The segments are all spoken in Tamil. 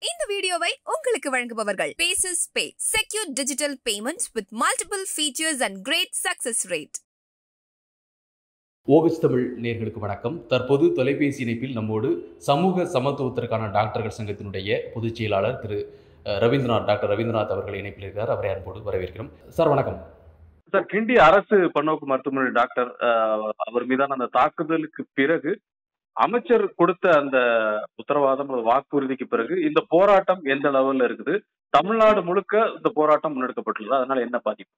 இந்த வீடியோவை உங்களுக்கு வழங்குபவர்கள் பேசஸ் pay secure digital payments with multiple features and great success rate. ஓகஸ் தமிழ் நேயர்களுக்கு வணக்கம். தற்போது தொலைபேசி இணைப்பில் நம்மோடு சமூக சமத்துவத்திற்கான டாக்டர்கள் சங்கத்தினுடைய பொதுச் செயலாளர் திரு ரவீந்திரநாத், டாக்டர் ரவீந்திரநாத் அவர்கள் இணைப்பில் இருக்கிறார். அவரை அன்போடு வரவேற்கிறோம். சார் வணக்கம். சார், கிண்டி அரசு பன்னோக்கு மருத்துவமனை டாக்டர் அவர் மீதான அந்த தாக்குதலுக்கு பிறகு அமைச்சர் கொடுத்த அந்த உத்தரவாதம், வாக்குறுதிக்கு பிறகு இந்த போராட்டம் எந்த லெவல்ல இருக்குது? தமிழ்நாடு முழுக்க இந்த போராட்டம் முன்னெடுக்கப்பட்டுள்ளது. அதனால என்ன பாதிப்பு?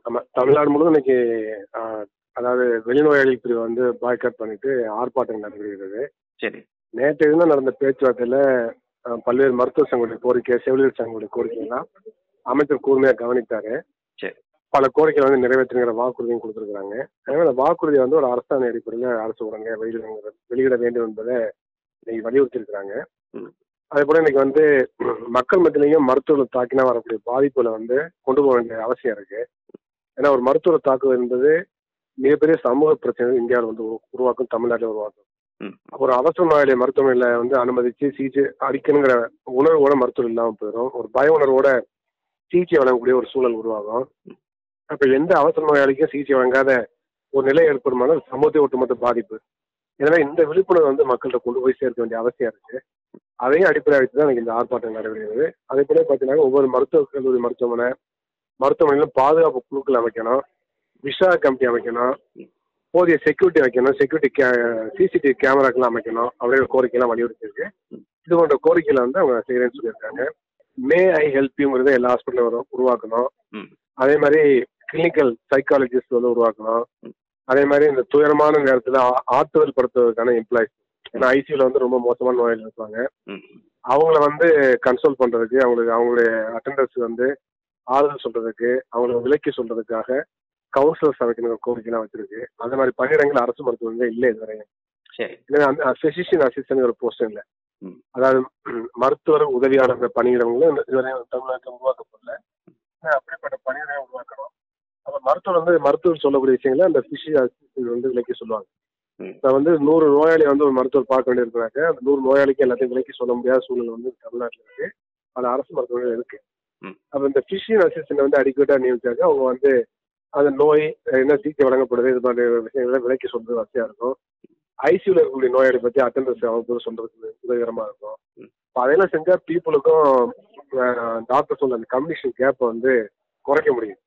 ஆமா, தமிழ்நாடு முழுவதும் இன்னைக்கு அதாவது வெளிநோயாளி பிரிவு வந்து பாய்காட் பண்ணிட்டு ஆர்ப்பாட்டம் நடைபெறுகிறது. சரி, நேற்று தினம் நடந்த பேச்சுவார்த்தையில பல்வேறு மருத்துவ சங்கங்களுடைய கோரிக்கை, செவிலியர் சங்கங்களுடைய கோரிக்கைலாம் அமைச்சர் கூர்மையா கவனித்தாரு. சரி, பல கோரிக்கை வந்து நிறைவேற்றுங்கிற வாக்குறுதியும் கொடுத்துருக்காங்க. எனவே அந்த வாக்குறுதியை வந்து ஒரு அரசாணை அடிப்படையில் அரசு உடனே வெளியிட வேண்டும் என்பதை இன்னைக்கு வலியுறுத்தி இருக்கிறாங்க. அதே போல இன்னைக்கு வந்து மக்கள் மத்தியிலையும் மருத்துவர்கள் தாக்கினா வரக்கூடிய பாதிப்புகளை வந்து கொண்டு போக வேண்டிய அவசியம் இருக்கு. ஏன்னா ஒரு மருத்துவ தாக்குதல் என்பது மிகப்பெரிய சமூக பிரச்சனை இந்தியாவில் வந்து உருவாக்கும், தமிழ்நாட்டில் உருவாக்கும். ஒரு அவசர நோயாளிய மருத்துவமனையில வந்து அனுமதிச்சு சிகிச்சை அளிக்கணுங்கிற உணர்வோட மருத்துவம் இல்லாமல் போயிடும். ஒரு பய உணர்வோட சிகிச்சை வழங்கக்கூடிய ஒரு சூழல் உருவாகும். அப்ப எந்த அவசர நோயாளிக்கும் சிகிச்சை வழங்காத ஒரு நிலை ஏற்படுமானால் சமூகத்தை ஒட்டுமொத்த பாதிப்பு. எனவே இந்த விழிப்புணர்வு வந்து மக்கள்கிட்ட கொண்டு போய் சேர்க்க வேண்டிய அவசியம் இருக்கு. அதையும் அடிப்படையாக வச்சு தான் இந்த ஆர்ப்பாட்டம் நடைபெறுகிறது. அதே போல பார்த்தீங்கன்னா ஒவ்வொரு மருத்துவக் கல்லூரி மருத்துவமனையிலும் பாதுகாப்பு குழுக்கள் அமைக்கணும், விஷா கமிட்டி அமைக்கணும், போதிய செக்யூரிட்டி வைக்கணும், சிசிடிவி கேமராக்கெல்லாம் அமைக்கணும் அப்படிங்கிற கோரிக்கையெல்லாம் வலியுறுத்தி இருக்கு. இது போன்ற கோரிக்கையில வந்து அவங்க செய்யறேன்னு சொல்லியிருக்காங்க. மே ஐ ஹெல்ப் யூங்கிறத எல்லா ஹாஸ்பிட்டலும் உருவாக்கணும். அதே மாதிரி கிளினிக்கல் சைக்காலஜிஸ்ட் வந்து உருவாக்கணும். அதே மாதிரி இந்த துயரமான நேரத்தில் ஆற்றுதல் படுத்துவதற்கான எம்ப்ளாயிஸ், ஏன்னா ஐசியூல வந்து ரொம்ப மோசமான நோயாளிகள் இருப்பாங்க, அவங்கள வந்து கன்சோல் பண்றதுக்கு, அவங்களுடைய அட்டெண்டர்ஸ் வந்து ஆறுதல் சொல்றதுக்கு, அவங்களை விலக்கி சொல்றதுக்காக கவுன்சிலர்ஸ் அமைக்கணும் கோரிக்கைலாம் வச்சிருக்கு. அந்த மாதிரி பணியிடங்கள் அரசு மருத்துவமனையில் இல்லை இதுவரையும். அந்த பிசிஷியன் அசிஸ்டன்ட் போஸ்ட் இல்லை, அதாவது மருத்துவர் உதவியாளர் பணியிடங்களும் இதுவரையும் தமிழ்நாட்டில் உருவாக்கப்படல. அப்படிப்பட்ட பணியிடங்களை உருவாக்கணும். அப்ப மருத்துவர் சொல்லக்கூடிய விஷயங்களை அந்த பிசிஷியன் அசிஸ்டன்ட் வந்து விலக்கி சொல்லுவாங்க. இப்போ வந்து 100 நோயாளி வந்து ஒரு மருத்துவர் பார்க்க வேண்டியிருக்கிறாங்க. அந்த 100 நோயாளிக்கு எல்லாத்தையும் விலக்கி சொல்ல முடியாத சூழ்நிலை வந்து தமிழ்நாட்டில் இருக்கு, பல அரசு மருத்துவர்கள் இருக்கு. அப்ப இந்த பிசிஷியன் அசிஸ்டன்ட் வந்து அடிக்கட்டா நியமிச்சாங்க. அவங்க வந்து அந்த நோய் என்ன சிகிச்சை வழங்கப்படுது, இது மாதிரி விஷயங்களை விலக்கி சொல்றது வசதியா இருக்கும். ஐசியூல இருக்கக்கூடிய நோயாளி பத்தி அட்டெண்டன்ஸ் அவங்க சொல்றதுக்கு உதவிகரமா இருக்கும். இப்போ அதெல்லாம் செஞ்சா பீப்புளுக்கும் டாக்டர் சொல்ற அந்த கம்யூனிகேஷன் கேப்பை வந்து குறைக்க முடியும்.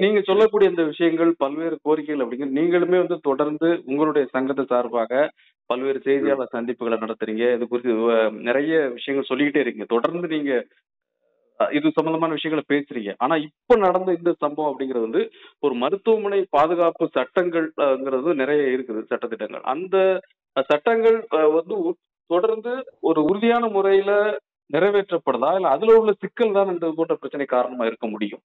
நீங்க சொல்லக்கூடிய இந்த விஷயங்கள், பல்வேறு கோரிக்கைகள் அப்படிங்கிற நீங்களுமே வந்து தொடர்ந்து உங்களுடைய சங்கத்தை சார்பாக பல்வேறு செய்தியாளர் சந்திப்புகளை நடத்துறீங்க. இது குறித்து நிறைய விஷயங்கள் சொல்லிக்கிட்டே இருக்கீங்க. தொடர்ந்து நீங்க இது சம்பந்தமான விஷயங்களை பேசுறீங்க. ஆனா இப்ப நடந்த இந்த சம்பவம் அப்படிங்கிறது வந்து ஒரு மருத்துவமனை பாதுகாப்பு சட்டங்கள்ங்கிறது நிறைய இருக்குது, சட்டத்திட்டங்கள். அந்த சட்டங்கள் வந்து தொடர்ந்து ஒரு உறுதியான முறையில நிறைவேற்றப்படுதா, இல்ல அதுல உள்ள சிக்கல் தான் இந்த போன்ற பிரச்சனை காரணமா இருக்க முடியும்?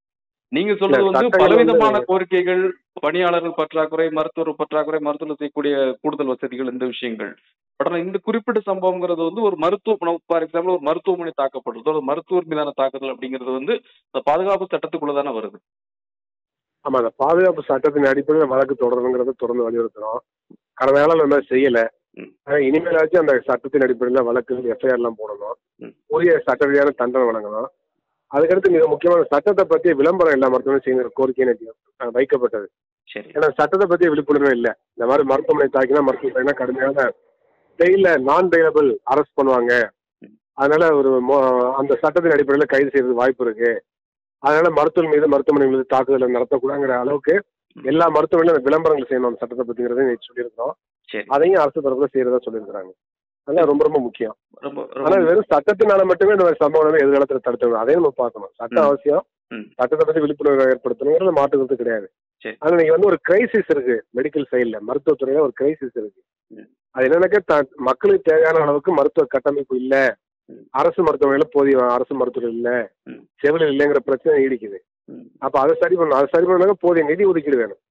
நீங்க சொல்றது வந்து பலவிதமான கோரிக்கைகள், பணியாளர்கள் பற்றாக்குறை, மருத்துவர் பற்றாக்குறை, மருத்துவர்கள் செய்யக்கூடிய கூடுதல் வசதிகள், இந்த விஷயங்கள். பட் இந்த குறிப்பிட்ட சம்பவம்ங்கிறது வந்து ஒரு ஃபார் எக்ஸாம்பிள் ஒரு மருத்துவமனை தாக்கப்படுறது, ஒரு மருத்துவர் மீதான தாக்குதல் அப்படிங்கிறது வந்து இந்த பாதுகாப்பு சட்டத்துக்குள்ளதானே வருது. ஆமா, அந்த பாதுகாப்பு சட்டத்தின் அடிப்படையில் வழக்கு தொடரணுங்கிறத தொடர்ந்து வலியுறுத்துறோம். கடந்த காலம் நம்ம செய்யல. இனிமேலாச்சும் அந்த சட்டத்தின் அடிப்படையில் வழக்கு எஃப்ஐஆர் எல்லாம் போடணும், உரிய சட்ட ரீதியான தண்டனை வழங்கணும். அதுக்கடுத்து மிக முக்கியமான சட்டத்தை பற்றிய விளம்பரம் எல்லா மருத்துவமனையும் செய்யற கோரிக்கை வைக்கப்பட்டது. ஏன்னா சட்டத்தை பற்றிய விழிப்புணர்வு இல்லை. இந்த மாதிரி மருத்துவமனை தாக்கினா மருத்துவமனை கடுமையான ஜெயில நான் பெயிலபிள் அரெஸ்ட் பண்ணுவாங்க, அதனால அந்த சட்டத்தின் அடிப்படையில் கைது செய்யறது வாய்ப்பு இருக்கு, அதனால மருத்துவ மீது மருத்துவமனை மீது தாக்குதலை நடத்தக்கூடாங்கிற அளவுக்கு எல்லா மருத்துவமனையும் விளம்பரங்கள் செய்யணும் அந்த சட்டத்தை பத்திங்கிறத சொல்லியிருக்கிறோம். அதையும் அரசு தரப்புல செய்யறதா சொல்லியிருக்கிறாங்க. அதெல்லாம் ரொம்ப ரொம்ப முக்கியம். ஆனா வெறும் சட்டத்தினால மட்டுமே இந்த சம்பவம் எதிர்காலத்துல தடுத்துக்கணும், அதையும் நம்ம பார்க்கணும். சட்டம் அவசியம், சட்டத்தை பத்தி விழிப்புணர்வு ஏற்படுத்தணுங்கிறது மாற்றுக்கிறது கிடையாது. ஆனா இன்னைக்கு வந்து ஒரு கிரைசிஸ் இருக்கு மெடிக்கல் சைட்ல, மருத்துவத்துறையில ஒரு கிரைசிஸ் இருக்கு. அது என்னன்னாக்க மக்களுக்கு தேவையான அளவுக்கு மருத்துவ கட்டமைப்பு இல்ல, அரசு மருத்துவமனையில போதிய அரசு மருத்துவர்கள் இல்ல, செவிலியர் இல்லைங்கிற பிரச்சனை நீடிக்குது. அப்ப அதை சரி பண்ணாங்க, போதிய நிதி ஒதுக்கீடு வேணும்.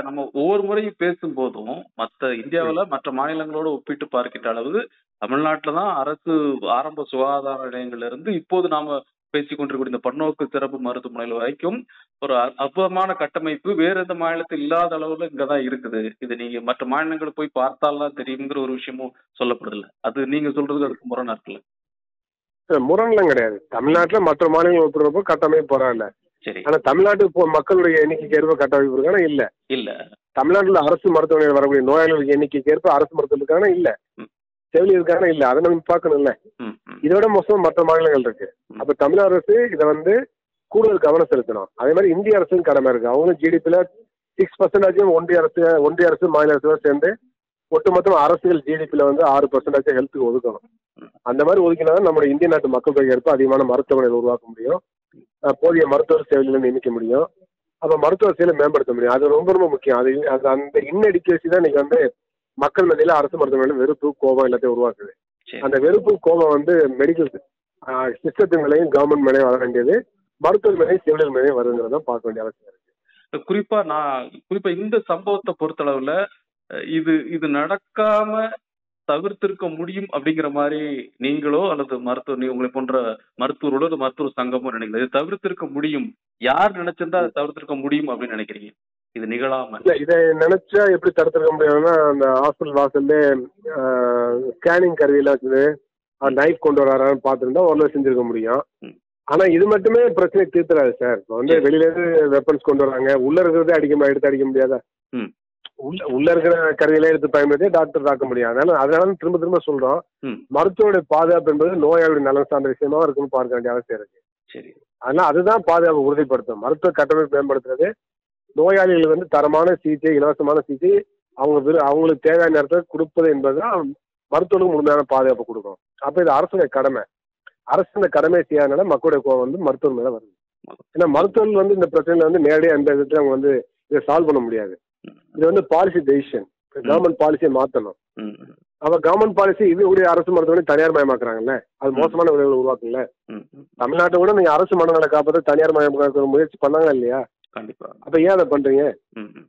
நம்ம ஒவ்வொரு முறையும் பேசும் போதும் மற்ற இந்தியாவில மற்ற மாநிலங்களோட ஒப்பிட்டு பார்க்கின்ற அளவு தமிழ்நாட்டுலதான் அரசு ஆரம்ப சுகாதார நிலையங்கள்ல இருந்து இப்போது நாம பேசிக் கொண்டிருக்கூடிய இந்த பன்னோக்கு சிறப்பு மருத்துவமனையில் வரைக்கும் ஒரு அற்புதமான கட்டமைப்பு வேற எந்த மாநிலத்தில் இல்லாத அளவுல இங்கதான் இருக்குது. இது நீங்க மற்ற மாநிலங்களை போய் பார்த்தால்தான் தெரியுங்கிற ஒரு விஷயமும் சொல்லப்படுதில்ல. அது நீங்க சொல்றது அதுக்கு முரணா இருக்குல்ல? முரண்லாம் கிடையாது. தமிழ்நாட்டுல மற்ற மாநிலங்கள் ஒப்பிடுறப்போ கட்டமைப்பு பரவாயில்ல. சரி. ஆனா தமிழ்நாட்டுக்கு மக்களுடைய எண்ணிக்கைக்கு ஏற்ப கட்டமைப்பு இருக்கானா இல்ல. இல்ல. தமிழ்நாட்டுல அரசு மருத்துவமனையில் வரக்கூடிய நோயாளிகளுக்கு எண்ணிக்கைக்கு ஏற்ப அரசு மருத்துவர்களுக்கான இல்ல, செவிலியருக்கான இல்ல. அதை நம்ம பார்க்கணும்ல. இதோட மோசம் மற்ற மாநிலங்கள் இருக்கு. அப்ப தமிழக அரசு இதை வந்து கூடுதல் கவனம் செலுத்தணும். அதே மாதிரி இந்திய அரசும் கடமை இருக்கு. அவங்களும் ஜிடிபில 6% ஒன்றிய அரசு மாநில அரசு சேர்ந்து ஒட்டுமொத்தம் அரசுகள் ஜிடிபில வந்து 6% ஹெல்த்துக்கு ஒதுக்கணும். அந்த மாதிரி ஒதுக்கினா நம்மளுடைய இந்திய நாட்டு மக்கள் தொகை ஏற்ப அதிகமான மருத்துவமனைகள் உருவாக்க முடியும், போதிய மருத்துவர் சேவைகளை நியமிக்க முடியும், அப்ப மருத்துவ சேவையை மேம்படுத்த முடியும். அது ரொம்ப ரொம்ப முக்கியம். அது அந்த இன்னெடுக்கேசி தான் இன்னைக்கு வந்து மக்கள் மத்தியில அரசு மருத்துவமனையில வெறுப்பு கோபம் எல்லாத்தையும் உருவாக்குது. அந்த வெறுப்பு கோபம் வந்து மெடிக்கல் சிஸ்டத்தின் மேலையும் கவர்மெண்ட் மேலேயும் வர வேண்டியது, மருத்துவ மேலையும் செவிலியல் மேலையும் வருங்கிறத பார்க்க வேண்டிய அவசியம் இருக்கு. குறிப்பா இந்த சம்பவத்தை பொறுத்தளவுல இது நடக்காம தவிர்த்திருக்க முடியும் அப்படிங்கிற மாதிரி நீங்களோ அல்லது உங்களை போன்ற மருத்துவரோட மருத்துவ சங்கமோ நினைக்கல. இது தவிர்த்திருக்க முடியும், யார் நினைச்சிருந்தா அதை தவிர்த்திருக்க முடியும் அப்படின்னு நினைக்கிறீங்க? இது நிகழாம இதை நினைச்சா எப்படி தடுத்திருக்க முடியும்னா, அந்த ஹாஸ்பிட்டல் வாசல்ல ஸ்கேனிங் கருவியெல்லாம் இருக்குது, நைஃப் கொண்டு வரான்னு பார்த்துருந்தா ஓரளவு செஞ்சிருக்க முடியும். ஆனா இது மட்டுமே பிரச்சனை தீர்த்துறாது சார். இப்போ வந்து வெளியில இருந்து வெப்பன்ஸ் கொண்டு வராங்க, உள்ள இருக்கிறதே எடுத்து அடிக்க முடியாதா? உள்ள இருக்கிற கருவியில எடுத்து பயன்படுத்தி டாக்டர் தாக்க முடியும். அதனால திரும்ப திரும்ப சொல்றோம், மருத்துவருடைய பாதுகாப்பு என்பது நோயாளியுடைய நலன் சார்ந்த விஷயமா இருக்குன்னு பார்க்க வேண்டிய அவசியம் இருக்கு. சரி. அதனால அதுதான் பாதுகாப்பு உறுதிப்படுத்தும். மருத்துவ கட்டமைப்பு மேம்படுத்துறது, நோயாளிகள் வந்து தரமான சிகிச்சை, இலவசமான சிகிச்சை அவங்களுக்கு தேவையான நேரத்தை கொடுப்பது என்பதுதான் மருத்துவர்களுக்கு முழுமையான பாதுகாப்பு கொடுக்கும். அப்ப இது அரசுடைய கடமை. அரசு இந்த கடமையை செய்யாதனால மக்களுடைய கோவம் வந்து மருத்துவர் மேல வருது. ஏன்னா மருத்துவர்கள் வந்து இந்த பிரச்சனையில வந்து நேரடியாக எந்த விதத்துல அவங்க வந்து இதை சால்வ் பண்ண முடியாது. இது வந்து பாலிசி டெசிஷன், கவர்மெண்ட் பாலிசியை மாற்றணும். அவ கவர்மெண்ட் பாலிசி இது உடைய அரசு மருத்துவமனை தனியார் மயமாக்குறாங்கல்ல, அது மோசமான விளைவுகள் உருவாக்குங்கள. தமிழ்நாட்டை கூட நீங்க அரசு மருந்துகளை காப்பாற்ற தனியார் மயமாக்க முயற்சி பண்ணாங்களா இல்லையா? கண்டிப்பா. அப்ப ஏன் அதை பண்றீங்க?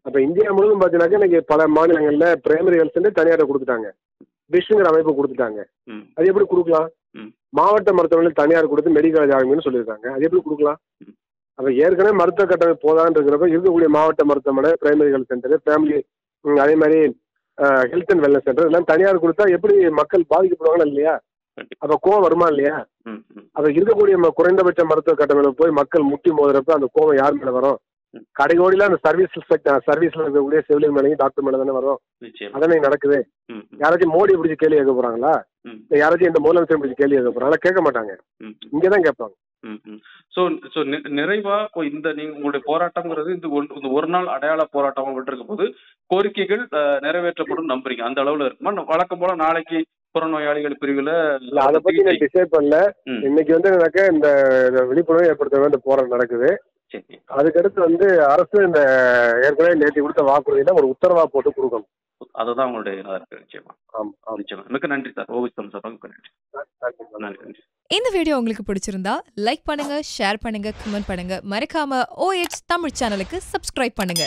அப்ப இந்தியா முழுவதும் பாத்தீங்கன்னாக்க இன்னைக்கு பல மாநிலங்கள்ல பிரைமரி ஹெல்த் சென்டர் தனியாரை கொடுத்துட்டாங்க, பிஷ்ங்கிற அமைப்பு கொடுத்துட்டாங்க. அது எப்படி கொடுக்கலாம்? மாவட்ட மருத்துவமனையில் தனியார் கொடுத்து மெடிக்கல் ஆகும்னு சொல்லியிருக்காங்க, அது எப்படி கொடுக்கலாம்? அப்ப ஏற்கனவே மருத்துவ கட்டமைப்பு போதான்னு இருக்கிறப்ப இருக்கக்கூடிய மாவட்ட மருத்துவமனை, பிரைமரி ஹெல்த் சென்டர், ஃபேமிலி, அதே மாதிரி ஹெல்த் அண்ட் வெல்னஸ் சென்டர் எல்லாம் தனியார் கொடுத்தா எப்படி மக்கள் பாதிக்கப்படுவாங்களா இல்லையா? அப்ப கோவம் வருமா இல்லையா? அப்ப இருக்கக்கூடிய குறைந்தபட்ச மருத்துவ கட்டமைப்பு போய் மக்கள் முட்டி மோதுறப்ப அந்த கோவம் யார் மேல வரும்? கடைகோடியில அந்த சர்வீஸ்ல இருக்கக்கூடிய செவிலியர் மேலையும் டாக்டர் மேல தானே வரும். அதானே நடக்குது. யாராச்சும் மோடி பிடிச்சி கேள்வி கேட்க போறாங்களா? யாராச்சும் இந்த முதலமைச்சர் பிடிச்சி கேள்வி கேட்க போறாங்களா? கேட்க மாட்டாங்க, இங்கதான் கேட்பாங்க. நிறைவா நீங்க உங்களுடைய போராட்டம்ங்கிறது இந்த ஒரு நாள் அடையாள போராட்டம் விட்டுருக்க போது கோரிக்கைகள் நிறைவேற்றப்படும் நம்புறீங்க? அந்த அளவுல இருக்குமா? வழக்கம் போல நாளைக்கு புறநோயாளிகள் பிரிவுல அதை பத்தி நான் டிசைட் பண்ணல. இன்னைக்கு வந்து எனக்கு இந்த விழிப்புணர்வு ஏற்படுத்த இந்த போராட்டம் நடக்குது. அதுக்கடுத்து வந்து அரசு இந்த ஏற்கனவே நேற்று கொடுத்த வாக்குறுதியில ஒரு உத்தரவா போட்டு கொடுக்கணும். அதுதான் உங்களுடைய இருக்கு. நிச்சயமா. நிச்சயமா. மிக்க நன்றி சார். ஓவியம் சார், நன்றி. இந்த வீடியோ உங்களுக்கு பிடிச்சிருந்தா லைக் பண்ணுங்க, ஷேர் பண்ணுங்க, கமெண்ட் பண்ணுங்க. மறக்காம OH தமிழ் சேனலுக்கு சப்ஸ்கிரைப் பண்ணுங்க.